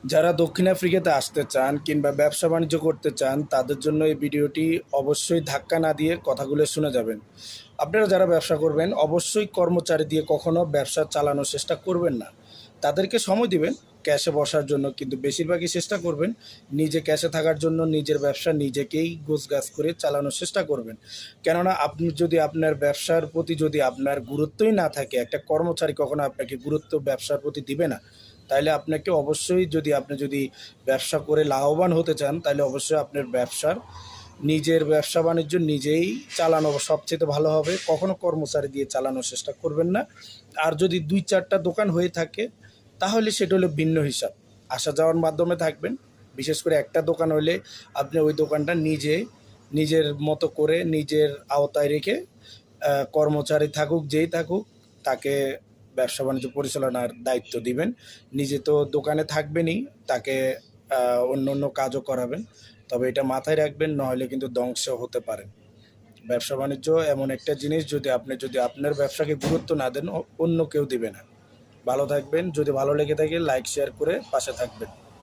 যারা দক্ষিণ আফ্রিকাতে আসতে চান কিংবা ব্যবসা বাণিজ্য করতে চান তাদের জন্য এই ভিডিওটি অবশ্যই ধাক্কা না দিয়ে কথাগুলো শুনে যাবেন। আপনারা যারা ব্যবসা করবেন অবশ্যই কর্মচারী দিয়ে কখনো ব্যবসা চালানোর চেষ্টা করবেন না। তাদেরকে সময় দিবেন ক্যাশে বসার জন্য, কিন্তু বেশিরভাগই চেষ্টা করবেন নিজে ক্যাশে থাকার জন্য। নিজের ব্যবসা নিজেকেই গোছগাছ করে চালানোর চেষ্টা করবেন। কেননা আপনি যদি আপনার ব্যবসার প্রতি যদি আপনার গুরুত্বই না থাকে, একটা কর্মচারী কখনো আপনাকে গুরুত্ব ব্যবসার প্রতি দিবে না। তাইলে আপনাকে অবশ্যই যদি ব্যবসা করে লাভবান হতে চান, তাহলে অবশ্যই আপনার নিজের ব্যবসা বাণিজ্য নিজেই চালানো সবচেয়ে ভালো হবে। কখনো কর্মচারী দিয়ে চালানোর চেষ্টা করবেন না। আর যদি ২-৪টা দোকান হয়ে থাকে তাহলে সেটা হলো ভিন্ন হিসাব। আসা যাওয়ার মাধ্যমে থাকবেন। বিশেষ করে একটা দোকান হলে আপনি ওই দোকানটা নিজের মতো করে নিজের আওতায় রেখে কর্মচারী থাকুক যেই থাকুক তাকে ব্যবসা বাণিজ্য পরিচালনার দায়িত্ব দিবেন। নিজে তো দোকানে থাকবেনই, তাকে অন্য কাজও করাবেন। তবে এটা মাথায় রাখবেন, নইলে কিন্তু ধ্বংস হতে পারেন। ব্যবসা বাণিজ্য এমন একটা জিনিস, যদি আপনার ব্যবসাকে গুরুত্ব না দেন অন্য কেউ দিবে না। ভালো থাকবেন। যদি ভালো লেগে থাকে লাইক শেয়ার করে পাশে থাকবেন।